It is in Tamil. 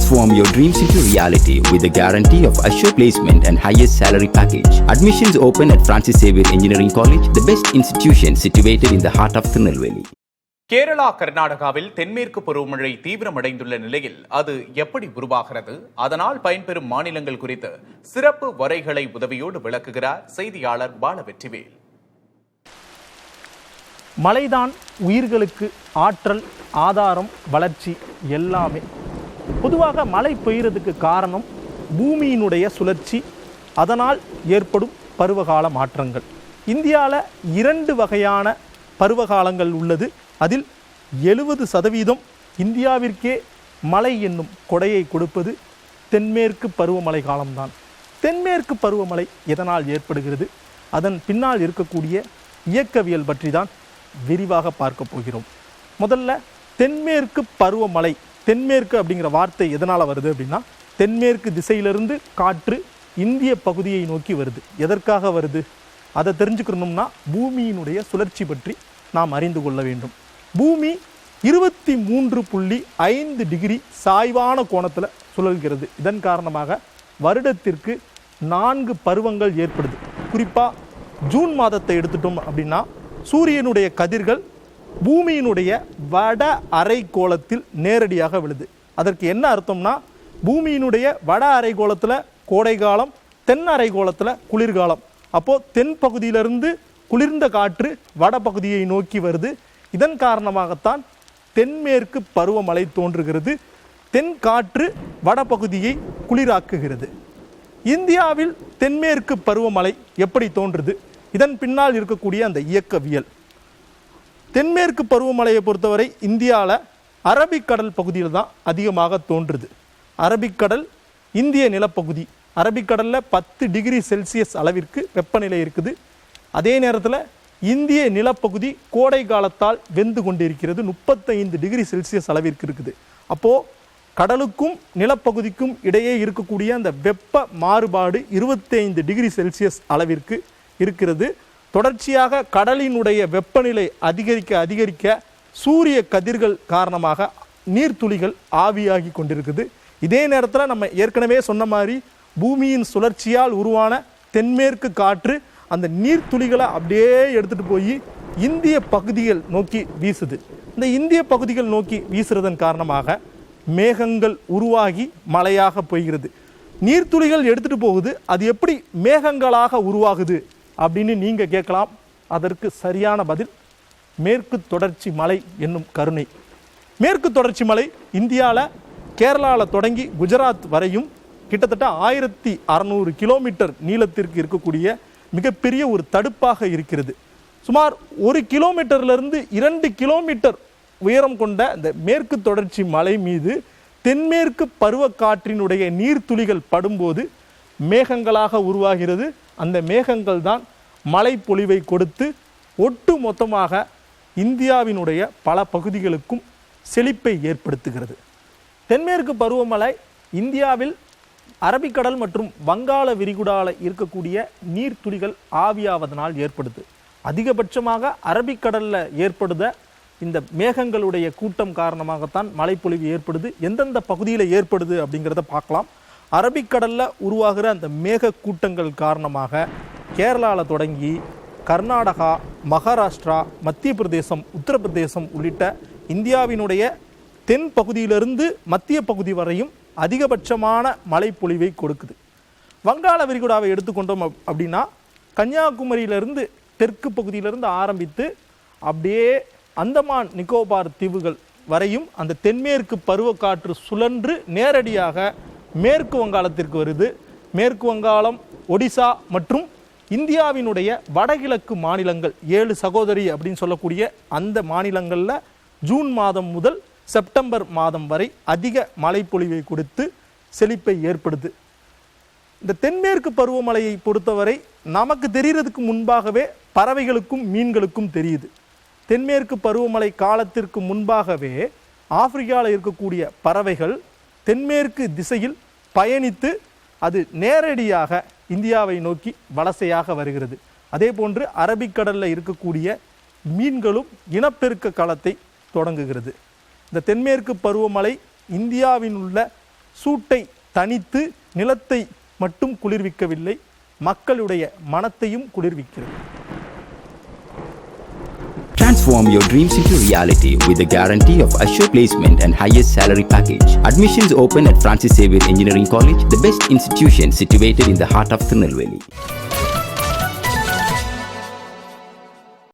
Transform your dreams into reality with the guarantee of assured placement and highest salary package. Admissions open at Francis Xavier Engineering College, the best institution situated in the heart of Tirunelveli. Kerala கர்நாடகாவில் தென்மேற்கு பருவமழை தீவிரமடைந்துள்ள நிலையில் அது எப்படி உருவாகிறது, அதனால் பயன்பெறும் மாநிலங்கள் குறித்து சிறப்பு வரைகளை உதவியோடு விளக்குகிறார் செய்தியாளர் பாலவெற்றிவேல். மழைதான் உயிர்களுக்கு ஆற்றல், ஆதாரம், வளர்ச்சி எல்லாமே. பொதுவாக மழை பெய்யறதுக்கு காரணம் பூமியினுடைய சுழற்சி, அதனால் ஏற்படும் பருவகால மாற்றங்கள். இந்தியாவில் 2 வகையான பருவகாலங்கள் உள்ளது. அதில் 70% இந்தியாவிற்கே மழை என்னும் கொடையை கொடுப்பது தென்மேற்கு பருவமழை காலம்தான். தென்மேற்கு பருவமழை எதனால் ஏற்படுகிறது, அதன் பின்னால் இருக்கக்கூடிய இயக்கவியல் பற்றி தான் விரிவாக பார்க்க போகிறோம். முதல்ல தென்மேற்கு பருவமழை. தென்மேற்கு அப்படிங்கிற வார்த்தை எதனால் வருது அப்படின்னா, தென்மேற்கு திசையிலிருந்து காற்று இந்திய பகுதியை நோக்கி வருது. எதற்காக வருது அதை தெரிஞ்சுக்கணும்னா பூமியினுடைய சுழற்சி பற்றி நாம் அறிந்து கொள்ள வேண்டும். பூமி 23.5 டிகிரி சாய்வான கோணத்தில் சுழல்கிறது. இதன் காரணமாக வருடத்திற்கு 4 பருவங்கள் ஏற்படுது. குறிப்பாக ஜூன் மாதத்தை எடுத்துட்டோம் அப்படின்னா, சூரியனுடைய கதிர்கள் பூமியினுடைய வட அரைக்கோளத்தில் நேரடியாக விழுது. அதற்கு என்ன அர்த்தம்னா, பூமியினுடைய வட அரைக்கோளத்தில் கோடை காலம், தென் அரைக்கோளத்தில் குளிர்காலம். அப்போது தென் பகுதியிலிருந்து குளிர்ந்த காற்று வட பகுதியை நோக்கி வருது. இதன் காரணமாகத்தான் தென்மேற்கு பருவமழை தோன்றுகிறது. தென் காற்று வடபகுதியை குளிராக்குகிறது. இந்தியாவில் தென்மேற்கு பருவமழை எப்படி தோன்றுது, இதன் பின்னால் இருக்கக்கூடிய அந்த இயக்கவியல். தென்மேற்கு பருவமழையை பொறுத்தவரை இந்தியாவில் அரபிக்கடல் பகுதியில் தான் அதிகமாக தோன்றுது. அரபிக்கடல் இந்திய நிலப்பகுதி. அரபிக்கடலில் 10 டிகிரி செல்சியஸ் அளவிற்கு வெப்பநிலை இருக்குது. அதே நேரத்தில் இந்திய நிலப்பகுதி கோடை காலத்தால் வெந்து கொண்டிருக்கிறது. 35 டிகிரி செல்சியஸ் அளவிற்கு இருக்குது. அப்போது கடலுக்கும் நிலப்பகுதிக்கும் இடையே இருக்கக்கூடிய அந்த வெப்ப மாறுபாடு 25 டிகிரி செல்சியஸ் அளவிற்கு இருக்கிறது. தொடர்ச்சியாக கடலினுடைய வெப்பநிலை அதிகரிக்க சூரிய கதிர்கள் காரணமாக நீர்த்துளிகள் ஆவியாகி கொண்டிருக்குது. இதே நேரத்தில் நம்ம ஏற்கனவே சொன்ன மாதிரி பூமியின் சுழற்சியால் உருவான தென்மேற்கு காற்று அந்த நீர்த்துளிகளை அப்படியே எடுத்துகிட்டு போய் இந்திய பகுதிகள் நோக்கி வீசுது. இந்த இந்திய பகுதிகள் நோக்கி வீசுறதன் காரணமாக மேகங்கள் உருவாகி மழையாக பெய்கிறது. நீர்த்துளிகள் எடுத்துகிட்டு போகுது. அது எப்படி மேகங்களாக உருவாகுது அப்படின்னு நீங்கள் கேட்கலாம். அதற்கு சரியான பதில் மேற்கு தொடர்ச்சி மலை என்னும் கருணை. மேற்கு தொடர்ச்சி மலை இந்தியாவில் கேரளாவில் தொடங்கி குஜராத் வரையும் கிட்டத்தட்ட 1600 கிலோமீட்டர் நீளத்திற்கு இருக்கக்கூடிய மிகப்பெரிய ஒரு தடுப்பாக இருக்கிறது. சுமார் 1 கிலோமீட்டர்லேருந்து 2 கிலோமீட்டர் உயரம் கொண்ட இந்த மேற்கு தொடர்ச்சி மலை மீது தென்மேற்கு பருவக்காற்றினுடைய நீர்த்துளிகள் படும்போது மேகங்களாக உருவாகிறது. அந்த மேகங்கள் தான் மழை பொழிவை கொடுத்து ஒட்டு மொத்தமாக இந்தியாவினுடைய பல பகுதிகளுக்கும் செழிப்பை ஏற்படுத்துகிறது. தென்மேற்கு பருவமழை இந்தியாவில் அரபிக்கடல் மற்றும் வங்காள விரிகுடாவில் இருக்கக்கூடிய நீர்த்துளிகள் ஆவியாவதனால் ஏற்படுது. அதிகபட்சமாக அரபிக்கடலில் ஏற்படுத இந்த மேகங்களுடைய கூட்டம் காரணமாகத்தான் மழைப்பொழிவு ஏற்படுது. எந்தெந்த பகுதியில் ஏற்படுது அப்படிங்கிறத பார்க்கலாம். அரபிக்கடலில் உருவாகிற அந்த மேக கூட்டங்கள் காரணமாக கேரளாவில் தொடங்கி கர்நாடகா, மகாராஷ்டிரா, மத்திய பிரதேசம், உத்தரப்பிரதேசம் உள்ளிட்ட இந்தியாவினுடைய தென் பகுதியிலிருந்து மத்திய பகுதி வரையும் அதிகபட்சமான மழைப்பொழிவை கொடுக்குது. வங்காள விரிகுடாவை எடுத்துக்கொண்டோம் அப்படின்னா, கன்னியாகுமரியிலிருந்து தெற்கு பகுதியிலிருந்து ஆரம்பித்து அப்படியே அந்தமான் நிக்கோபார் தீவுகள் வரையும் அந்த தென்மேற்கு பருவக்காற்று சுழன்று நேரடியாக மேற்கு வங்காளத்திற்கு வருது. மேற்கு வங்காளம், ஒடிசா மற்றும் இந்தியாவினுடைய வடகிழக்கு மாநிலங்கள் 7 சகோதரி அப்படின்னு சொல்லக்கூடிய அந்த மாநிலங்களில் ஜூன் மாதம் முதல் செப்டம்பர் மாதம் வரை அதிக மழைப்பொழிவை கொடுத்து செழிப்பை ஏற்படுது. இந்த தென்மேற்கு பருவமழையை பொறுத்தவரை நமக்கு தெரிகிறதுக்கு முன்பாகவே பறவைகளுக்கும் மீன்களுக்கும் தெரியுது. தென்மேற்கு பருவமழை காலத்திற்கு முன்பாகவே ஆப்பிரிக்காவில் இருக்கக்கூடிய பறவைகள் தென்மேற்கு திசையில் பயணித்து அது நேரடியாக இந்தியாவை நோக்கி வலசையாக வருகிறது. அதே போன்று அரபிக்கடலில் இருக்கக்கூடிய மீன்களும் இனப்பெருக்க காலத்தை தொடங்குகிறது. இந்த தென்மேற்கு பருவமழை இந்தியாவில் உள்ள சூட்டை தணித்து நிலத்தை மட்டும் குளிர்விக்கவில்லை, மக்களுடைய மனத்தையும் குளிர்விக்கிறது. Transform your dreams into reality with the guarantee of assured placement and highest salary package. Admissions open at Francis Xavier Engineering College, the best institution situated in the heart of Tirunelveli.